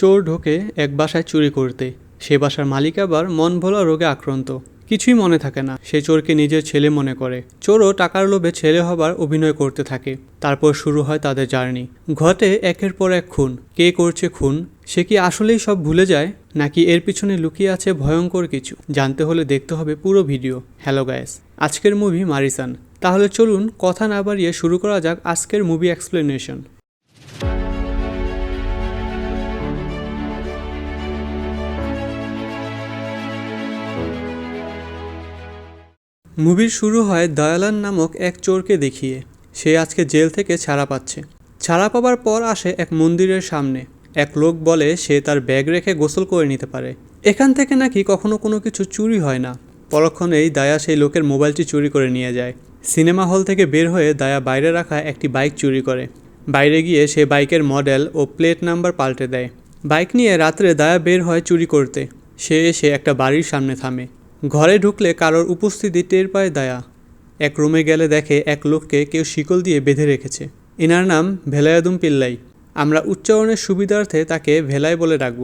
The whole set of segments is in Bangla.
চোর ঢোকে এক বাসায় চুরি করতে। সে বাসার মালিক আবার মন ভোলা রোগে আক্রান্ত। কিছুই মনে থাকে না, সে চোরকে নিজের ছেলে মনে করে। চোরও টাকার লোভে ছেলে হবার অভিনয় করতে থাকে। তারপর শুরু হয় তাদের জার্নি। ঘটে একের পর এক খুন। কে করছে খুন? সে কি আসলেই সব ভুলে যায়, নাকি এর পিছনে লুকিয়ে আছে ভয়ঙ্কর কিছু? জানতে হলে দেখতে হবে পুরো ভিডিও। হ্যালো গাইস, আজকের মুভি মারিসান। তাহলে চলুন কথা না বাড়িয়ে শুরু করা যাক আজকের মুভি এক্সপ্লেনেশন। মুভির শুরু হয় দয়ালান নামক এক চোরকে দেখিয়ে। সে আজকে জেল থেকে ছাড়া পাচ্ছে। ছাড়া পাবার পর আসে এক মন্দিরের সামনে। এক লোক বলে সে তার ব্যাগ রেখে গোসল করে নিতে পারে। এখান থেকে নাকি কখনো কোনো কিছু চুরি হয় না। পরক্ষণেই দায়া সেই লোকের মোবাইলটি চুরি করে নিয়ে যায়। সিনেমা হল থেকে বের হয়ে দায়া বাইরে রাখা একটি বাইক চুরি করে। বাইরে গিয়ে সে বাইকের মডেল ও প্লেট নাম্বার পাল্টে দেয়। বাইক নিয়ে রাত্রে দায়া বের হয় চুরি করতে। সে এসে একটা বাড়ির সামনে থামে। ঘরে ঢুকলে কারোর উপস্থিতি টের পায় দায়া। এক রুমে গেলে দেখে এক লোককে কেউ শিকল দিয়ে বেঁধে রেখেছে। এনার নাম ভেলায়াদুম পিল্লাই। আমরা উচ্চারণের সুবিধার্থে তাকে ভেলাই বলে ডাকব।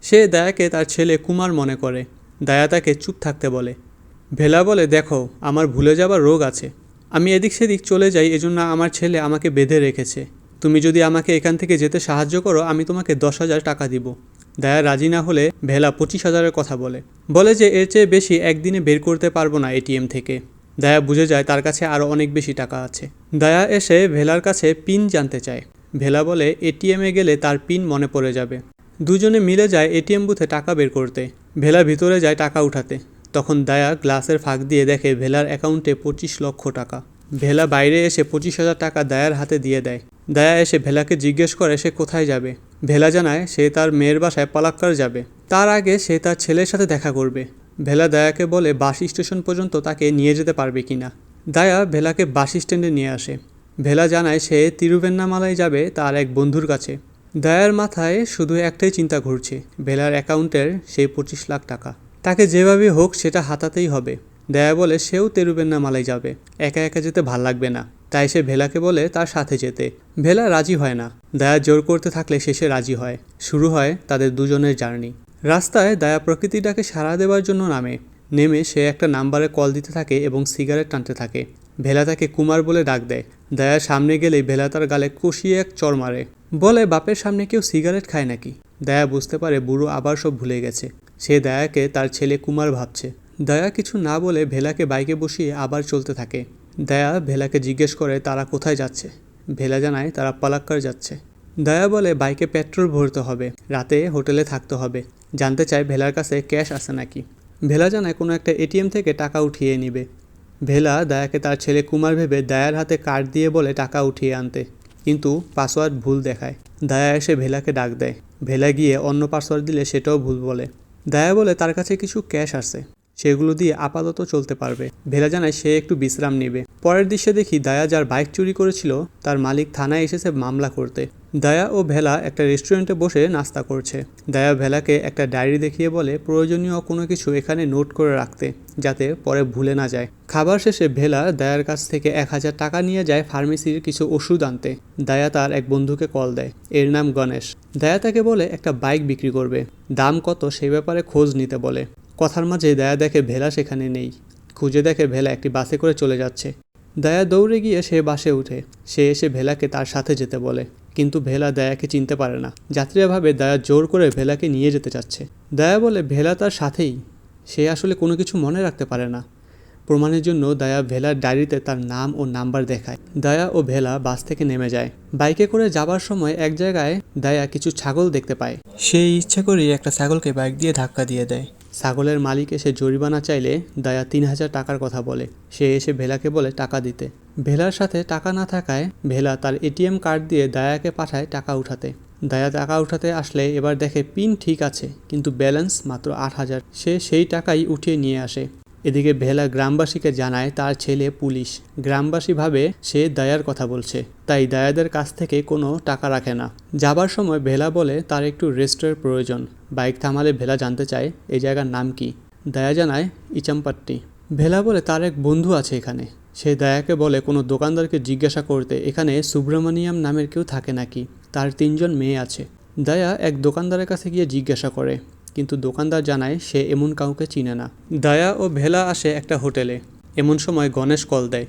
সে দায়াকে তার ছেলে কুমার মনে করে। দায়া তাকে চুপ থাকতে বলে। ভেলা বলে, দেখো, আমার ভুলে যাবার রোগ আছে। আমি এদিক সেদিক চলে যাই, এজন্য আমার ছেলে আমাকে বেঁধে রেখেছে। তুমি যদি আমাকে এখান থেকে যেতে সাহায্য করো, আমি তোমাকে 10,000 টাকা দিব। দায়া রাজি না হলে ভেলা 25,000-এর কথা বলে যে এর চেয়ে বেশি একদিনে বের করতে পারবো না এটিএম থেকে। দায়া বুঝে যায় তার কাছে আরও অনেক বেশি টাকা আছে। দায়া এসে ভেলার কাছে পিন জানতে চায়। ভেলা বলে এটিএমে গেলে তার পিন মনে পড়ে যাবে। দুজনে মিলে যায় এটিএম বুথে টাকা বের করতে। ভেলা ভিতরে যায় টাকা উঠাতে। তখন দায়া গ্লাসের ফাঁক দিয়ে দেখে ভেলার অ্যাকাউন্টে 25 লক্ষ টাকা। ভেলা বাইরে এসে 25,000 টাকা দায়ার হাতে দিয়ে দেয়। দায়া এসে ভেলাকে জিজ্ঞেস করে সে কোথায় যাবে। ভেলা জানায় সে তার মেয়ের বাসায় পালাক্কার যাবে। তার আগে সে তার ছেলের সাথে দেখা করবে। ভেলা দায়াকে বলে বাস স্টেশন পর্যন্ত তাকে নিয়ে যেতে পারবে কিনা। দায়া ভেলাকে বাস স্ট্যান্ডে নিয়ে আসে। ভেলা জানায় সে তিরুভেন্নামালায় যাবে তার এক বন্ধুর কাছে। দায়ার মাথায় শুধু একটাই চিন্তা ঘুরছে, ভেলার অ্যাকাউন্টের সেই 25 লাখ টাকা। তাকে যেভাবে হোক সেটা হাতাতেই হবে। দায়া বলে সেও তিরুভেন্নামালায় যাবে, একা একা যেতে ভাল লাগবে না। তাই সে ভেলাকে বলে তার সাথে যেতে। ভেলা রাজি হয় না। দায়া জোর করতে থাকলে শেষে রাজি হয়। শুরু হয় তাদের দুজনের জার্নি। রাস্তায় দায়া প্রকৃতির ডাকে সাড়া দেওয়ার জন্য নেমে সে একটা নাম্বারে কল দিতে থাকে এবং সিগারেট টানতে থাকে। ভেলা তাকে কুমার বলে ডাক দেয়। দায়ার সামনে গেলেই ভেলা তার গালে কষিয়ে এক চড় মারে। বলে বাপের সামনে কেউ সিগারেট খায় নাকি? দায়া বুঝতে পারে বুড়ো আবার সব ভুলে গেছে। সে দায়াকে তার ছেলে কুমার ভাবছে। দায়া কিছু না বলে ভেলাকে বাইকে বসিয়ে আবার চলতে থাকে। দায়া ভেলাকে জিজ্ঞেস করে তারা কোথায় যাচ্ছে। ভেলা জানায় তারা পালাক্কার যাচ্ছে। দায়া বলে বাইকে পেট্রোল ভরতে হবে, রাতে হোটেলে থাকতে হবে। জানতে চায় ভেলার কাছে ক্যাশ আছে নাকি। ভেলা জানায় কোনো একটা এটিএম থেকে টাকা উঠিয়ে নিবে। ভেলা দায়াকে তার ছেলে কুমার ভেবে দায়ার হাতে কার্ড দিয়ে বলে টাকা উঠিয়ে আনতে, কিন্তু পাসওয়ার্ড ভুল দেখায়। দায়া এসে ভেলাকে ডাক দেয়। ভেলা গিয়ে অন্য পাসওয়ার্ড দিলে সেটাও ভুল বলে। দায়া বলে তার কাছে কিছু ক্যাশ আছে, সেগুলো দিয়ে আপাতত চলতে পারবে। ভেলা জানায় সে একটু বিশ্রাম নেবে। পরের দৃশ্যে দেখি দায়া যার বাইক চুরি করেছিল তার মালিক থানায় এসেছে মামলা করতে। দায়া ও ভেলা একটা রেস্টুরেন্টে বসে নাস্তা করছে। দায়া ভেলাকে একটা ডায়েরি দেখিয়ে বলে প্রয়োজনীয় কোনো কিছু এখানে নোট করে রাখতে, যাতে পরে ভুলে না যায়। খাবার শেষে ভেলা দায়ার কাছ থেকে 1,000 টাকা নিয়ে যায় ফার্মেসির কিছু ওষুধ আনতে। দায়া তার এক বন্ধুকে কল দেয়, এর নাম গণেশ। দায়া তাকে বলে একটা বাইক বিক্রি করবে, দাম কত সেই ব্যাপারে খোঁজ নিতে বলে। কথার মাঝে দায়া দেখে ভেলা সেখানে নেই। খুঁজে দেখে ভেলা একটি বাসে করে চলে যাচ্ছে। দায়া দৌড়ে গিয়ে সে বাসে উঠে। সে এসে ভেলাকে তার সাথে যেতে বলে, কিন্তু ভেলা দায়াকে চিনতে পারে না। যাত্রীরা ভাবে দায়া জোর করে ভেলাকে নিয়ে যেতে চাচ্ছে। দায়া বলে ভেলা তার সাথেই, সে আসলে কোনো কিছু মনে রাখতে পারে না। প্রমাণের জন্য দায়া ভেলার ডায়েরিতে তার নাম ও নাম্বার দেখায়। দায়া ও ভেলা বাস থেকে নেমে যায়। বাইকে করে যাবার সময় এক জায়গায় দায়া কিছু ছাগল দেখতে পায়। সে ইচ্ছে করেই একটা ছাগলকে বাইক দিয়ে ধাক্কা দিয়ে দেয়। ছাগলের মালিক এসে জরিমানা চাইলে দায়া 3,000 টাকার কথা বলে। সে এসে ভেলাকে বলে টাকা দিতে। ভেলার সাথে টাকা না থাকায় ভেলা তার এটিএম কার্ড দিয়ে দায়াকে পাঠায় টাকা উঠাতে। দায়া টাকা উঠাতে আসলে এবার দেখে পিন ঠিক আছে, কিন্তু ব্যালেন্স মাত্র 8,000। সে সেই টাকাই উঠিয়ে নিয়ে আসে। এদিকে ভেলা গ্রামবাসীকে জানায় তার ছেলে পুলিশ। গ্রামবাসী ভাবে সে দায়ার কথা বলছে, তাই দায়াদের কাছ থেকে কোনো টাকা রাখে না। যাবার সময় ভেলা বলে তার একটু রেস্টের প্রয়োজন। বাইক থামালে ভেলা জানতে চায় এই জায়গার নাম কি। দায়া জানায় ইচামপাট্টি। ভেলা বলে তার এক বন্ধু আছে এখানে। সে দায়াকে বলে কোনো দোকানদারকে জিজ্ঞাসা করতে এখানে সুব্রমণিয়াম নামের কেউ থাকে নাকি, তার 3 জন মেয়ে আছে। দায়া এক দোকানদারের কাছে গিয়ে জিজ্ঞাসা করে, কিন্তু দোকানদার জানায় সে এমন কাউকে চিনে না। দায়া ও ভেলা আসে একটা হোটেলে। এমন সময় গণেশ কল দেয়।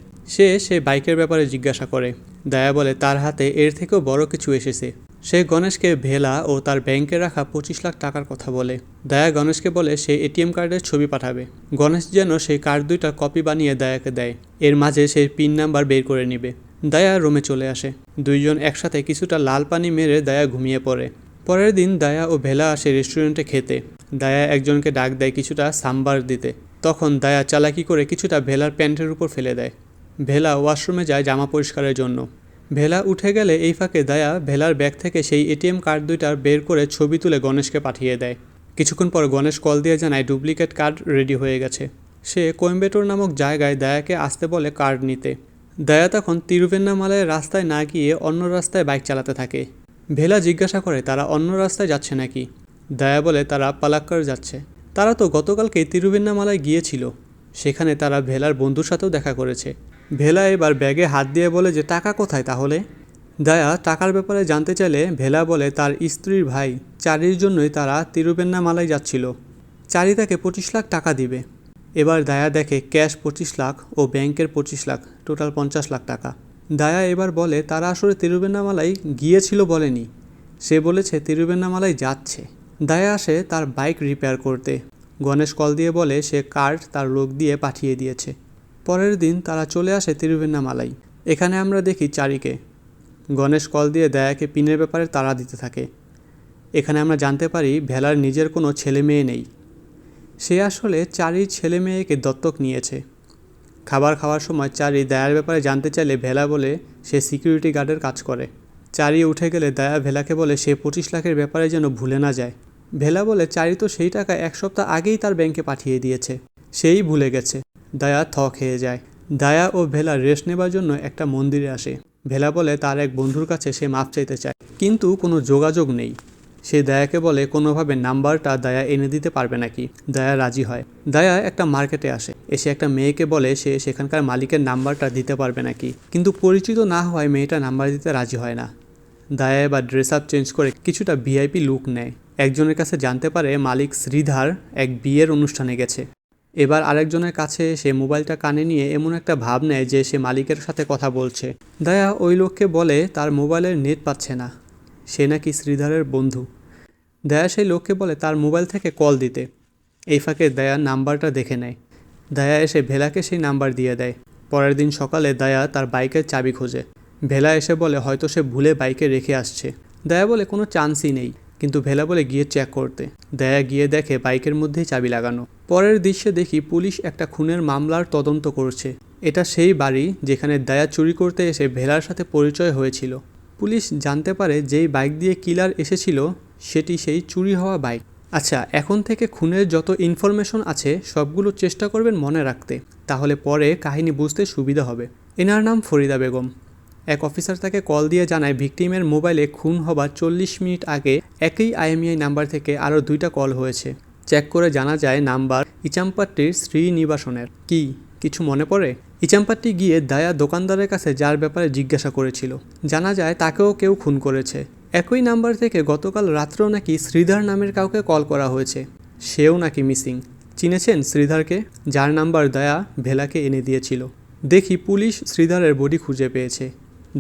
সে বাইকের ব্যাপারে জিজ্ঞাসা করে। দায়া বলে তার হাতে এর থেকেও বড় কিছু এসেছে। সে গণেশকে ভেলা ও তার ব্যাংকে রাখা 25 লাখ টাকার কথা বলে। দায়া গণেশকে বলে সে এটিএম কার্ডের ছবি পাঠাবে। গণেশ যেন সেই কার্ড দুইটার কপি বানিয়ে দায়াকে দেয়। এর মাঝে সেই পিন নাম্বার বের করে নিবে। দায়া রুমে চলে আসে। দুইজন একসাথে কিছুটা লাল পানি মেরে দায়া ঘুমিয়ে পড়ে। পরের দিন দায়া ও ভেলা আসে রেস্টুরেন্টে খেতে। দায়া একজনকে ডাক দেয় কিছুটা সাম্বার দিতে। তখন দায়া চালাকি করে কিছুটা ভেলার প্যান্টের উপর ফেলে দেয়। ভেলা ওয়াশরুমে যায় জামা পরিষ্কারের জন্য। ভেলা উঠে গেলে এই ফাঁকে দায়া ভেলার ব্যাগ থেকে সেই এটিএম কার্ড দুইটার বের করে ছবি তুলে গণেশকে পাঠিয়ে দেয়। কিছুক্ষণ পর গণেশ কল দিয়ে জানায় ডুপ্লিকেট কার্ড রেডি হয়ে গেছে। সে কোয়েম্বেটোর নামক জায়গায় দায়াকে আসতে বলে কার্ড নিতে। দায়া তখন তিরুভেন্নামালাইয়ের রাস্তায় না গিয়ে অন্য রাস্তায় বাইক চালাতে থাকে। ভেলা জিজ্ঞাসা করে তারা অন্য রাস্তায় যাচ্ছে নাকি। দায়া বলে তারা পালাক্কার যাচ্ছে। তারা তো গতকালকেই তিরুভেন্নামালায় গিয়েছিল। সেখানে তারা ভেলার বন্ধুর সাথেও দেখা করেছে। ভেলা এবার ব্যাগে হাত দিয়ে বলে যে টাকা কোথায় তাহলে। দায়া টাকার ব্যাপারে জানতে চাইলে ভেলা বলে তার স্ত্রীর ভাই চারির জন্যই তারা তিরুভেন্নামালায় যাচ্ছিল। চারি তাকে 25 লাখ টাকা দিবে। এবার দায়া দেখে ক্যাশ 25 লাখ ও ব্যাংকের 25 লাখ, টোটাল 50 লাখ টাকা। দায়া এবার বলে তারা আসলে তিরুভেন্নামালায় গিয়েছিল বলেনি, সে বলেছে তিরুভেন্নামালায় যাচ্ছে। দায়া আসে তার বাইক রিপেয়ার করতে। গণেশ কল দিয়ে বলে সে কার্ড তার লোক দিয়ে পাঠিয়ে দিয়েছে। পরের দিন তারা চলে আসে তিরুভেন্নামালাই। এখানে আমরা দেখি চারিকে। গণেশ কল দিয়ে দায়াকে পিনের ব্যাপারে তাড়া দিতে থাকে। এখানে আমরা জানতে পারি ভেলার নিজের কোনো ছেলে মেয়ে নেই। সে আসলে চারির ছেলে মেয়েকে দত্তক নিয়েছে। খাবার খাওয়ার সময় চারি দায়ার ব্যাপারে জানতে চাইলে ভেলা বলে সে সিকিউরিটি গার্ডের কাজ করে। চারি উঠে গেলে দায়া ভেলাকে বলে সে 25 লাখের ব্যাপারে যেন ভুলে না যায়। ভেলা বলে চারি তো সেই টাকা 1 সপ্তাহ আগেই তার ব্যাংকে পাঠিয়ে দিয়েছে, সেই ভুলে গেছে। দায়া থ খেয়ে যায়। দায়া ও ভেলা রেস্ট নেবার জন্য একটা মন্দিরে আসে। ভেলা বলে তার এক বন্ধুর কাছে সে মাপ চাইতে চায়, কিন্তু কোনো যোগাযোগ নেই। সে দায়াকে বলে কোনোভাবে নাম্বারটা দায়া এনে দিতে পারবে নাকি। দায়া রাজি হয়। দায়া একটা মার্কেটে আসে। এসে একটা মেয়েকে বলে সে সেখানকার মালিকের নাম্বারটা দিতে পারবে নাকি, কিন্তু পরিচিত না হওয়ায় মেয়েটা নাম্বার দিতে রাজি হয় না। দায়া এবার ড্রেস আপ চেঞ্জ করে কিছুটা ভিআইপি লুক নেয়। একজনের কাছে জানতে পারে মালিক শ্রীধার এক বিয়ের অনুষ্ঠানে গেছে। এবার আরেকজনের কাছে সে মোবাইলটা কানে নিয়ে এমন একটা ভাব নেয় যে সে মালিকের সাথে কথা বলছে। দায়া ওই লোককে বলে তার মোবাইলের নেট পাচ্ছে না, সে নাকি শ্রীধারের বন্ধু। দায়া সেই লোককে বলে তার মোবাইল থেকে কল দিতে। এই ফাঁকে দায়া নাম্বারটা দেখে নেয়। দায়া এসে ভেলাকে সেই নাম্বার দিয়ে দেয়। পরের দিন সকালে দায়া তার বাইকের চাবি খোঁজে। ভেলা এসে বলে হয়তো সে ভুলে বাইকে রেখে আসছে। দায়া বলে কোনো চান্সই নেই, কিন্তু ভেলা বলে গিয়ে চেক করতে। দায়া গিয়ে দেখে বাইকের মধ্যেই চাবি লাগানো। পরের দৃশ্যে দেখি পুলিশ একটা খুনের মামলার তদন্ত করছে। এটা সেই বাড়ি যেখানে দায়া চুরি করতে এসে ভেলার সাথে পরিচয় হয়েছিল। পুলিশ জানতে পারে যেই বাইক দিয়ে কিলার এসেছিল সেটি সেই চুরি হওয়া বাইক। আচ্ছা, এখন থেকে খুনের যত ইনফরমেশন আছে সবগুলো চেষ্টা করবেন মনে রাখতে, তাহলে পরে কাহিনী বুঝতে সুবিধা হবে। এনার নাম ফরিদা বেগম। এক অফিসার তাকে কল দিয়ে জানায় ভিকটিমের মোবাইলে খুন হবার 40 মিনিট আগে একই আইএমইআই নাম্বার থেকে আরও 2টা কল হয়েছে। চেক করে জানা যায় নাম্বার ইচাম্পাট্টির শ্রীনিবাসনের। কিছু মনে পড়ে? ইচাম্পাট্টি গিয়ে দায়া দোকানদারের কাছে যার ব্যাপারে জিজ্ঞাসা করেছিল, জানা যায় তাকেও কেউ খুন করেছে। একই নাম্বার থেকে গতকাল রাত্রেও নাকি শ্রীধার নামের কাউকে কল করা হয়েছে, সেও নাকি মিসিং। চিনেছেন শ্রীধারকে, যার নাম্বার দায়া ভেলাকে এনে দিয়েছিল? দেখি পুলিশ শ্রীধারের বডি খুঁজে পেয়েছে।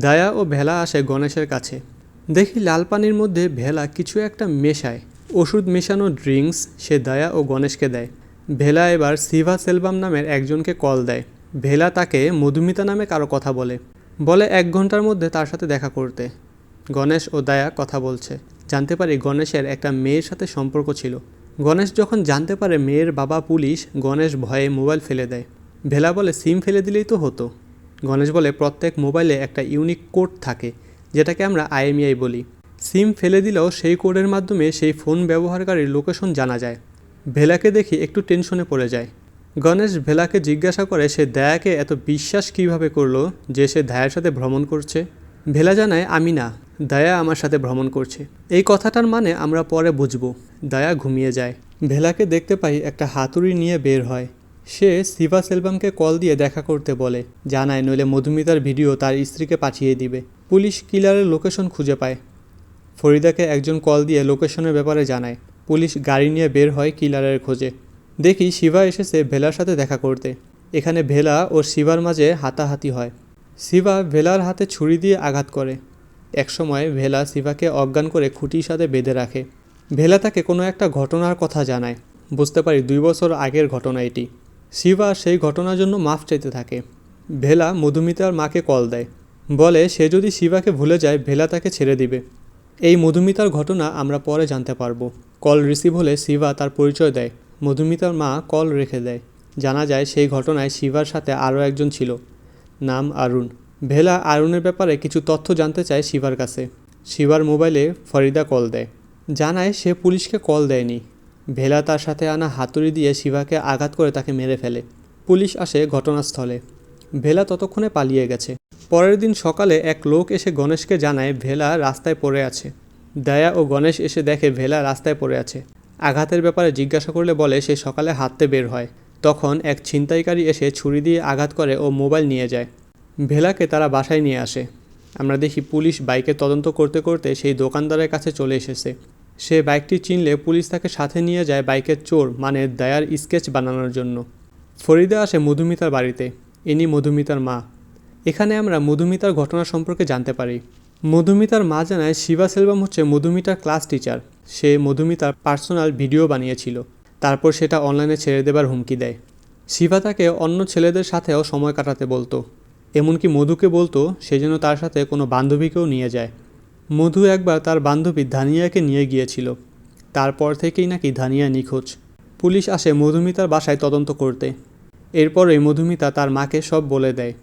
দায়া ও ভেলা আসে গণেশের কাছে। দেখি লাল পানির মধ্যে ভেলা কিছু একটা মেশায়, ওষুধ মেশানো ড্রিঙ্কস সে দায়া ও গণেশকে দেয়। ভেলা এবার সিভা সেলভাম নামের একজনকে কল দেয়। ভেলা তাকে মধুমিতা নামে কারো কথা বলে 1 ঘন্টার মধ্যে তার সাথে দেখা করতে। গণেশ ও দায়া কথা বলছে। জানতে পারি গণেশের একটা মেয়ের সাথে সম্পর্ক ছিল। গণেশ যখন জানতে পারে মেয়ের বাবা পুলিশ, গণেশ ভয়ে মোবাইল ফেলে দেয়। ভেলা বলে সিম ফেলে দিলেই তো হতো। গণেশ বলে প্রত্যেক মোবাইলে একটা ইউনিক কোড থাকে, যেটাকে আমরা আইএমইআই বলি। সিম ফেলে দিলেও সেই কোডের মাধ্যমে সেই ফোন ব্যবহারকারীর লোকেশন জানা যায়। ভেলাকে দেখি একটু টেনশনে পড়ে যায়। গণেশ ভেলাকে জিজ্ঞাসা করে সে দায়াকে এত বিশ্বাস কিভাবে করলো যে সে দায়ার সাথে ভ্রমণ করছে। ভেলা জানায় আমি না, দায়া আমার সাথে ভ্রমণ করছে। এই কথাটার মানে আমরা পরে বুঝবো। দায়া ঘুমিয়ে যায়। ভেলাকে দেখতে পাই একটা হাতুড়ি নিয়ে বের হয়। সে সিভা সেলভামকে কল দিয়ে দেখা করতে বলে, জানায় নইলে মধুমিতার ভিডিও তার স্ত্রীকে পাঠিয়ে দিবে। পুলিশ কিলারের লোকেশন খুঁজে পায়। ফরিদাকে একজন কল দিয়ে লোকেশনের ব্যাপারে জানায়। পুলিশ গাড়ি নিয়ে বের হয় কিলারের খোঁজে। দেখি শিবা এসেছে ভেলার সাথে দেখা করতে। এখানে ভেলা ও শিবার মাঝে হাতাহাতি হয়। শিবা ভেলার হাতে ছুরি দিয়ে আঘাত করে। একসময় ভেলা শিবাকে অজ্ঞান করে খুঁটির সাথে বেঁধে রাখে। ভেলা তাকে কোনো একটা ঘটনার কথা জানায়। বুঝতে পারি 2 বছর আগের ঘটনা এটি। শিবা সেই ঘটনার জন্য মাফ চাইতে থাকে। ভেলা মধুমিতার মাকে কল দেয়, বলে সে যদি শিবাকে ভুলে যায় ভেলা তাকে ছেড়ে দিবে। এই মধুমিতার ঘটনা আমরা পরে জানতে পারবো। কল রিসিভ হলে শিবা তার পরিচয় দেয়। মধুমিতার মা কল রেখে দেয়। জানা যায় সেই ঘটনায় শিবার সাথে আরও একজন ছিল, নাম আরুণ। ভেলা আরুণের ব্যাপারে কিছু তথ্য জানতে চায় শিবার কাছে। শিবার মোবাইলে ফরিদা কল দেয়, জানায় সে পুলিশকে কল দেয়নি। ভেলা তার সাথে আনা হাতুড়ি দিয়ে শিবাকে আঘাত করে তাকে মেরে ফেলে। পুলিশ আসে ঘটনাস্থলে। ভেলা ততক্ষণে পালিয়ে গেছে। পরের দিন সকালে এক লোক এসে গণেশকে জানায় ভেলা রাস্তায় পড়ে আছে। দয়া ও গণেশ এসে দেখে ভেলা রাস্তায় পড়ে আছে। আঘাতের ব্যাপারে জিজ্ঞাসা করলে বলে সে সকালে হাঁটতে বের হয়, তখন এক ছিনতাইকারী এসে ছুরি দিয়ে আঘাত করে ও মোবাইল নিয়ে যায়। ভেলাকে তারা বাসায় নিয়ে আসে। আমরা দেখি পুলিশ বাইকে তদন্ত করতে করতে সেই দোকানদারের কাছে চলে এসেছে। সে বাইকটি চিনলে পুলিশ তাকে সাথে নিয়ে যায় বাইকের চোর মানে দয়ার স্কেচ বানানোর জন্য। ফরিদা আসে মধুমিতার বাড়িতে। ইনি মধুমিতার মা। এখানে আমরা মধুমিতার ঘটনা সম্পর্কে জানতে পারি। মধুমিতার মা জানায় শিবা সেলভাম হচ্ছে মধুমিতার ক্লাস টিচার। সে মধুমিতার পার্সোনাল ভিডিও বানিয়েছিল, তারপর সেটা অনলাইনে ছেড়ে দেবার হুমকি দেয়। শিবা তাকে অন্য ছেলেদের সাথেও সময় কাটাতে বলতো, এমনকি মধুকে বলতো সে যেন তার সাথে কোনো বান্ধবীকেও নিয়ে যায়। মধু একবার তার বান্ধবী ধানিয়াকে নিয়ে গিয়েছিল। তারপর থেকেই নাকি ধানিয়া নিখোঁজ। পুলিশ আসে মধুমিতার বাসায় তদন্ত করতে। এরপরই মধুমিতা তার মাকে সব বলে দেয়।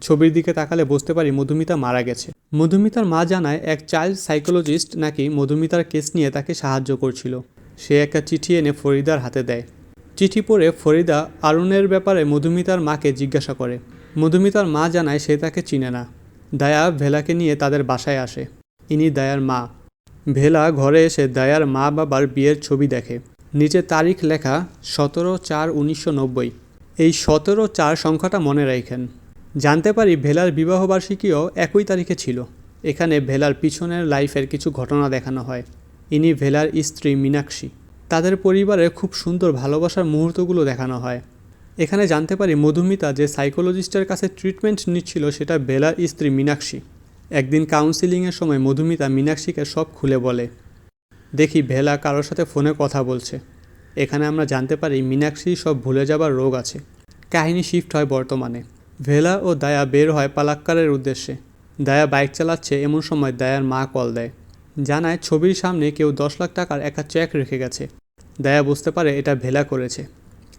ছবির দিকে তাকালে বুঝতে পারি মধুমিতা মারা গেছে। মধুমিতার মা জানায় এক চাইল্ড সাইকোলজিস্ট নাকি মধুমিতার কেস নিয়ে তাকে সাহায্য করছিল। সে একটা চিঠি এনে ফরিদার হাতে দেয়। চিঠি পড়ে ফরিদা আরুণের ব্যাপারে মধুমিতার মাকে জিজ্ঞাসা করে। মধুমিতার মা জানায় সে তাকে চিনে না। দয়া ভেলাকে নিয়ে তাদের বাসায় আসে। ইনি দয়ার মা। ভেলা ঘরে এসে দয়ার মা বাবার বিয়ের ছবি দেখে। নিচে তারিখ লেখা 17/4/1990। এই 17/4 সংখ্যাটা মনে রাখেন। জানতে পারি ভেলার বিবাহবার্ষিকীও একই তারিখে ছিল। এখানে ভেলার পিছনের লাইফের কিছু ঘটনা দেখানো হয়। ইনি ভেলার স্ত্রী মীনাক্ষী। তাদের পরিবারের খুব সুন্দর ভালোবাসার মুহূর্তগুলো দেখানো হয়। এখানে জানতে পারি মধুমিতা যে সাইকোলজিস্টের কাছে ট্রিটমেন্ট নিচ্ছিল সেটা ভেলার স্ত্রী মীনাক্ষী। একদিন কাউন্সিলিংয়ের সময় মধুমিতা মীনাক্ষীকে সব খুলে বলে। দেখি ভেলা কারোর সাথে ফোনে কথা বলছে। এখানে আমরা জানতে পারি মীনাক্ষী সব ভুলে যাবার রোগ আছে। কাহিনী শিফট হয় বর্তমানে। ভেলা ও দয়া বের হয় পালাক্কারের উদ্দেশ্যে। দয়া বাইক চালাচ্ছে এমন সময় দয়ার মা কল দেয়, জানায় ছবির সামনে কেউ 10 লাখ টাকার একটা চেক রেখে গেছে। দয়া বুঝতে পারে এটা ভেলা করেছে।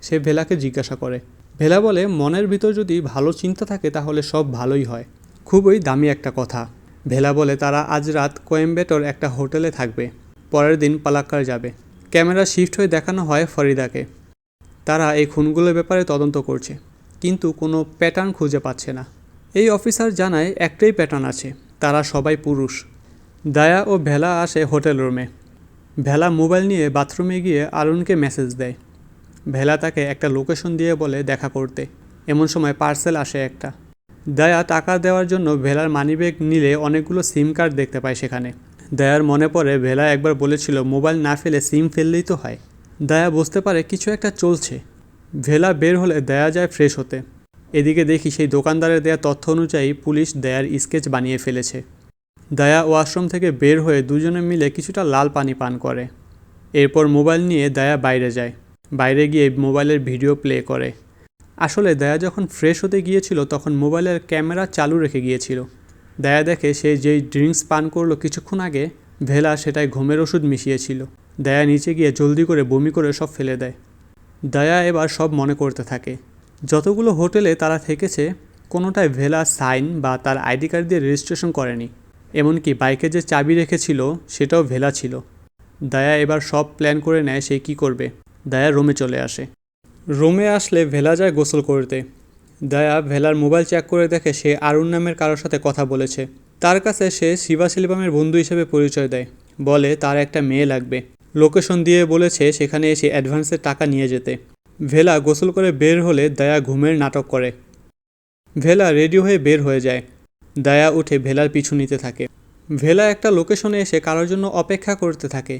সে ভেলাকে জিজ্ঞাসা করে। ভেলা বলে মনের ভিতর যদি ভালো চিন্তা থাকে তাহলে সব ভালোই হয়। খুবই দামি একটা কথা। ভেলা বলে তারা আজ রাত কোয়েম্বেটোর একটা হোটেলে থাকবে, পরের দিন পালাক্কার যাবে। ক্যামেরা শিফট হয়ে দেখানো হয় ফরিদাকে। তারা এই খুনগুলোর ব্যাপারে তদন্ত করছে, কিন্তু কোনো প্যাটার্ন খুঁজে পাচ্ছে না। এই অফিসার জানায় একটাই প্যাটার্ন আছে, তারা সবাই পুরুষ। দয়া ও ভেলা আসে হোটেল রুমে। ভেলা মোবাইল নিয়ে বাথরুমে গিয়ে আরুণকে মেসেজ দেয়। ভেলা তাকে একটা লোকেশন দিয়ে বলে দেখা করতে। এমন সময় পার্সেল আসে একটা। দয়া টাকা দেওয়ার জন্য ভেলার মানিব্যাগ নিলে অনেকগুলো সিম কার্ড দেখতে পায় সেখানে। দয়ার মনে পড়ে ভেলা একবার বলেছিল মোবাইল না ফেলে সিম ফেললেই তো হয়। দয়া বুঝতে পারে কিছু একটা চলছে। ভেলা বের হলে দয়া যায় ফ্রেশ হতে। এদিকে দেখি সেই দোকানদারের দেয়া তথ্য অনুযায়ী পুলিশ দয়ার স্কেচ বানিয়ে ফেলেছে। দয়া ওয়াশরুম থেকে বের হয়ে দুজনে মিলে কিছুটা লাল পানি পান করে। এরপর মোবাইল নিয়ে দয়া বাইরে যায়। বাইরে গিয়ে মোবাইলের ভিডিও প্লে করে। আসলে দয়া যখন ফ্রেশ হতে গিয়েছিল তখন মোবাইলের ক্যামেরা চালু রেখে গিয়েছিল। দয়া দেখে সে যেই ড্রিঙ্কস পান করলো কিছুক্ষণ আগে, ভেলা সেটাই ঘুমের ওষুধ মিশিয়েছিল। দয়া নিচে গিয়ে জলদি করে বমি করে সব ফেলে দেয়। দয়া এবার সব মনে করতে থাকে। যতগুলো হোটেলে তারা থেকেছে কোনোটায় ভেলা সাইন বা তার আইডি কার্ড দিয়ে রেজিস্ট্রেশন করেনি। এমনকি বাইকে যে চাবি রেখেছিল সেটাও ভেলা ছিল। দয়া এবার সব প্ল্যান করে নেয় সে কী করবে। দয়া রুমে চলে আসে। রুমে আসলে ভেলা যায় গোসল করতে। দয়া ভেলার মোবাইল চেক করে দেখে সে আরুণ নামের কারোর সাথে কথা বলেছে। তার কাছে সে শিবা সেলভামের বন্ধু হিসেবে পরিচয় দেয়। বলে তার একটা মেয়ে লাগবে। লোকেশন দিয়ে বলেছে সেখানে এসে অ্যাডভান্সের টাকা নিয়ে যেতে। ভেলা গোসল করে বের হলে দয়া ঘুমের নাটক করে। ভেলা রেডি হয়ে বের হয়ে যায়। দয়া উঠে ভেলার পিছু নিতে থাকে। ভেলা একটা লোকেশনে এসে কারোর জন্য অপেক্ষা করতে থাকে।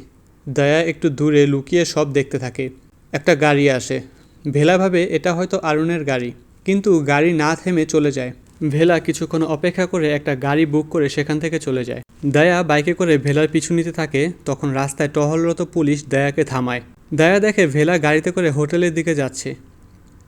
দয়া একটু দূরে লুকিয়ে সব দেখতে থাকে। একটা গাড়ি আসে। ভেলা ভাবে এটা হয়তো আরুণের গাড়ি, কিন্তু গাড়ি না থেমে চলে যায়। ভেলা কিছুক্ষণ অপেক্ষা করে একটা গাড়ি বুক করে সেখান থেকে চলে যায়। দয়া বাইকে করে ভেলার পিছু নিতে থাকে। তখন রাস্তায় টহলরত পুলিশ দয়াকে থামায়। দয়া দেখে ভেলা গাড়িতে করে হোটেলের দিকে যাচ্ছে।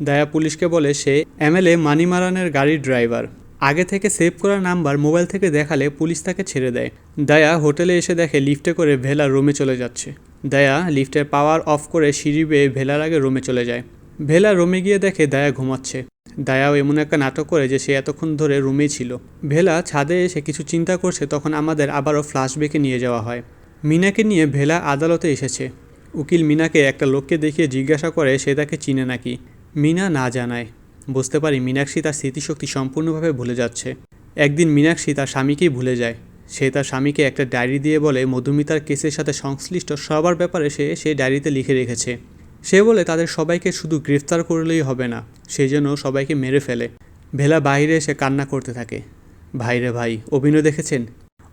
দয়া পুলিশকে বলে সে এমএলএ মানিমারানের গাড়ির ড্রাইভার। আগে থেকে সেভ করা নাম্বার মোবাইল থেকে দেখালে পুলিশ তাকে ছেড়ে দেয়। দয়া হোটেলে এসে দেখে লিফটে করে ভেলা রুমে চলে যাচ্ছে। দয়া লিফটের পাওয়ার অফ করে সিঁড়ি বেয়ে ভেলার আগে রুমে চলে যায়। ভেলা রুমে গিয়ে দেখে দয়া ঘুমাচ্ছে। দয়াও এমন একটা নাটক করে যে সে এতক্ষণ ধরে রুমেই ছিল। ভেলা ছাদে এসে কিছু চিন্তা করছে, তখন আমাদের আবারও ফ্ল্যাশব্যাকে নিয়ে যাওয়া হয়। মিনাকে নিয়ে ভেলা আদালতে এসেছে। উকিল মিনাকে একটা লোককে দেখিয়ে জিজ্ঞাসা করে সে তাকে চিনে নাকি। মিনা না জানায়। বুঝতে পারি মীনাক্ষী তার স্মৃতিশক্তি সম্পূর্ণভাবে ভুলে যাচ্ছে। একদিন মীনাক্ষী তার স্বামীকেই ভুলে যায়। সে তার স্বামীকে একটা ডায়েরি দিয়ে বলে মধুমিতার কেসের সাথে সংশ্লিষ্ট সবার ব্যাপারে সে সেই ডায়েরিতে লিখে রেখেছে। সে বলে তাদের সবাইকে শুধু গ্রেফতার করলেই হবে না, সেই জন্য সবাইকে মেরে ফেলে। ভেলা বাইরে এসে কান্না করতে থাকে। ভাইরে ভাই, অভিনয় দেখেছেন?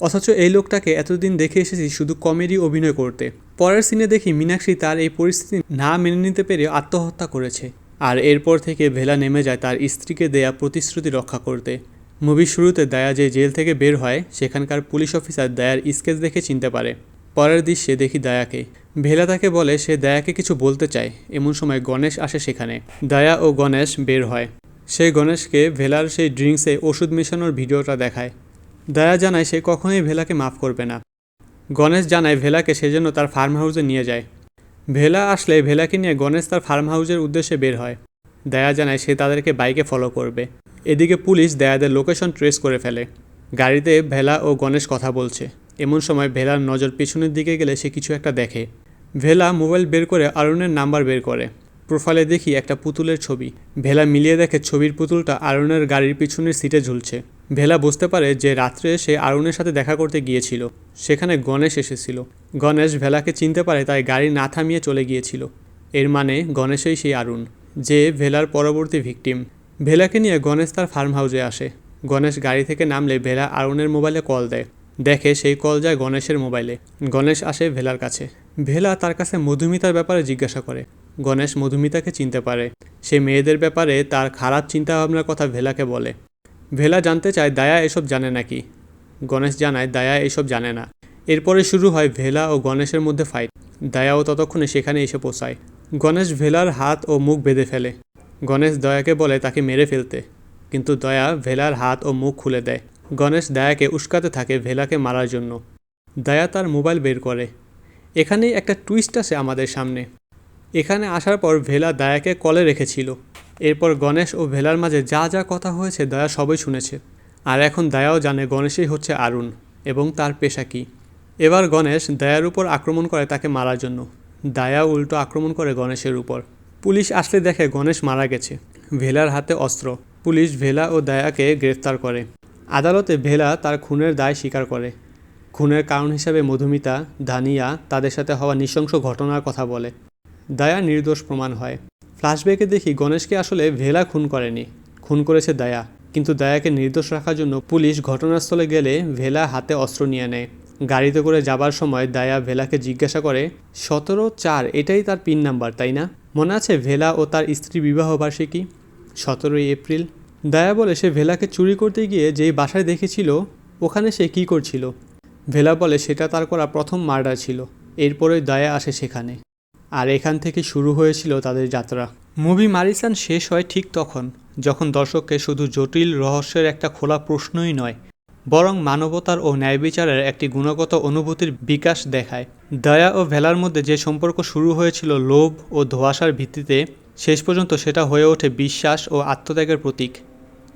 অথচ এই লোকটাকে এতদিন দেখে এসেছি শুধু কমেডি অভিনয় করতে। পরের সিনে দেখি মীনাক্ষী তার এই পরিস্থিতি না মেনে নিতে পেরে আত্মহত্যা করেছে। আর এরপর থেকে ভেলা নেমে যায় তার স্ত্রীকে দেয়া প্রতিশ্রুতি রক্ষা করতে। মুভির শুরুতে দয়া যে জেল থেকে বের হয়, সেখানকার পুলিশ অফিসার দয়ার স্কেচ দেখে চিনতে পারে। পরের দৃশ্যে দেখি দয়াকে। ভেলা তাকে বলে সে দয়াকে কিছু বলতে চায়। এমন সময় গণেশ আসে সেখানে। দয়া ও গণেশ বের হয়। সে গণেশকে ভেলার সেই ড্রিঙ্কসে ওষুধ মেশানোর ভিডিওটা দেখায়। দয়া জানায় সে কখনোই ভেলাকে মাফ করবে না। গণেশ জানায় ভেলাকে সেজন্য তার ফার্ম হাউসে নিয়ে যায়। ভেলা আসলে ভেলাকে নিয়ে গণেশ তার ফার্ম হাউসের উদ্দেশ্যে বের হয়। দয়া জানায় সে তাদেরকে বাইকে ফলো করবে। এদিকে পুলিশ দয়াদের লোকেশন ট্রেস করে ফেলে। গাড়িতে ভেলা ও গণেশ কথা বলছে। এমন সময় ভেলার নজর পেছনের দিকে গেলে সে কিছু একটা দেখে। ভেলা মোবাইল বের করে আরুণের নাম্বার বের করে। প্রোফাইলে দেখি একটা পুতুলের ছবি। ভেলা মিলিয়ে দেখে ছবির পুতুলটা আরুণের গাড়ির পিছনের সিটে ঝুলছে। ভেলা বুঝতে পারে যে রাত্রে সে আরুণের সাথে দেখা করতে গিয়েছিল। সেখানে গণেশ এসেছিল। গণেশ ভেলাকে চিনতে পারে, তাই গাড়ি না থামিয়ে চলে গিয়েছিল। এর মানে গণেশই সেই আরুণ, যে ভেলার পরবর্তী ভিকটিম। ভেলাকে নিয়ে গণেশ তার ফার্ম হাউসে আসে। গণেশ গাড়ি থেকে নামলে ভেলা আরুণের মোবাইলে কল দেয়। দেখে সেই কল যায় গণেশের মোবাইলে। গণেশ আসে ভেলার কাছে। ভেলা তার কাছে মধুমিতার ব্যাপারে জিজ্ঞাসা করে। গণেশ মধুমিতাকে চিনতে পারে। সে মেয়েদের ব্যাপারে তার খারাপ চিন্তাভাবনার কথা ভেলাকে বলে। ভেলা জানতে চায় দায়া এসব জানে নাকি। গণেশ জানায় দায়া এসব জানে না। এরপরে শুরু হয় ভেলা ও গণেশের মধ্যে ফাইট। দায়াও ততক্ষণে সেখানে এসে পৌঁছায়। গণেশ ভেলার হাত ও মুখ বেঁধে ফেলে। গণেশ দয়াকে বলে তাকে মেরে ফেলতে, কিন্তু দয়া ভেলার হাত ও মুখ খুলে দেয়। গণেশ দায়াকে উস্কাতে থাকে ভেলাকে মারার জন্য। দায়া তার মোবাইল বের করে। এখানেই একটা টুইস্ট আসে আমাদের সামনে। এখানে আসার পর ভেলা দায়াকে কলে রেখেছিল। এরপর গণেশ ও ভেলার মাঝে যা যা কথা হয়েছে দয়া সবই শুনেছে। আর এখন দায়াও জানে গণেশই হচ্ছে আরুণ এবং তার পেশা কী। এবার গণেশ দায়ার উপর আক্রমণ করে তাকে মারার জন্য। দায়া উল্টো আক্রমণ করে গণেশের উপর। পুলিশ আসলে দেখে গণেশ মারা গেছে। ভেলার হাতে অস্ত্র। পুলিশ ভেলা ও দায়াকে গ্রেফতার করে। আদালতে ভেলা তার খুনের দায় স্বীকার করে। খুনের কারণ হিসাবে মধুমিতা, ধানিয়া তাদের সাথে হওয়া নৃশংস ঘটনার কথা বলে। দায়া নির্দোষ প্রমাণ হয়। ফ্ল্যাশব্যাকে দেখি গণেশকে আসলে ভেলা খুন করেনি, খুন করেছে দায়া। কিন্তু দায়াকে নির্দোষ রাখার জন্য পুলিশ ঘটনাস্থলে গেলে ভেলা হাতে অস্ত্র নিয়ে নেয়। গাড়িতে করে যাবার সময় দায়া ভেলাকে জিজ্ঞাসা করে 17/4 এটাই তার পিন নাম্বার, তাই না? মনে আছে ভেলা ও তার স্ত্রী বিবাহ বার্ষিকী 17 এপ্রিল? দায়া বলে সে ভেলাকে চুরি করতে গিয়ে যেই বাসায় দেখেছিল ওখানে সে কী করছিল। ভেলা বলে সেটা তার করা প্রথম মার্ডার ছিল। এরপরে দায়া আসে সেখানে। আর এখান থেকে শুরু হয়েছিল তাদের যাত্রা। মুভি মারিসান শেষ হয় ঠিক তখন যখন দর্শককে শুধু জটিল রহস্যের একটা খোলা প্রশ্নই নয়, বরং মানবতার ও ন্যায়বিচারের একটি গুণগত অনুভূতির বিকাশ দেখায়। দয়া ও ভেলার মধ্যে যে সম্পর্ক শুরু হয়েছিল লোভ ও ধোঁয়াশার ভিত্তিতে, শেষ পর্যন্ত সেটা হয়ে ওঠে বিশ্বাস ও আত্মত্যাগের প্রতীক।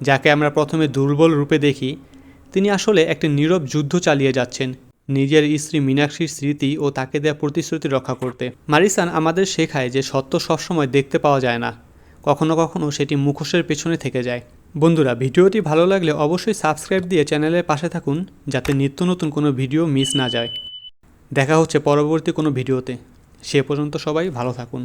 যাকে আমরা প্রথমে দুর্বল রূপে দেখি, তিনি আসলে একটি নীরব যুদ্ধ চালিয়ে যাচ্ছেন নিজের স্ত্রী মীনাক্ষীর স্মৃতি ও তাকে দেওয়া প্রতিশ্রুতি রক্ষা করতে। মারিসান আমাদের শেখায় যে সত্য সবসময় দেখতে পাওয়া যায় না, কখনো কখনো সেটি মুখোশের পেছনে থেকে যায়। বন্ধুরা, ভিডিওটি ভালো লাগলে অবশ্যই সাবস্ক্রাইব দিয়ে চ্যানেলের পাশে থাকুন, যাতে নিত্য নতুন কোনো ভিডিও মিস না যায়। দেখা হচ্ছে পরবর্তী কোনো ভিডিওতে। সে পর্যন্ত সবাই ভালো থাকুন।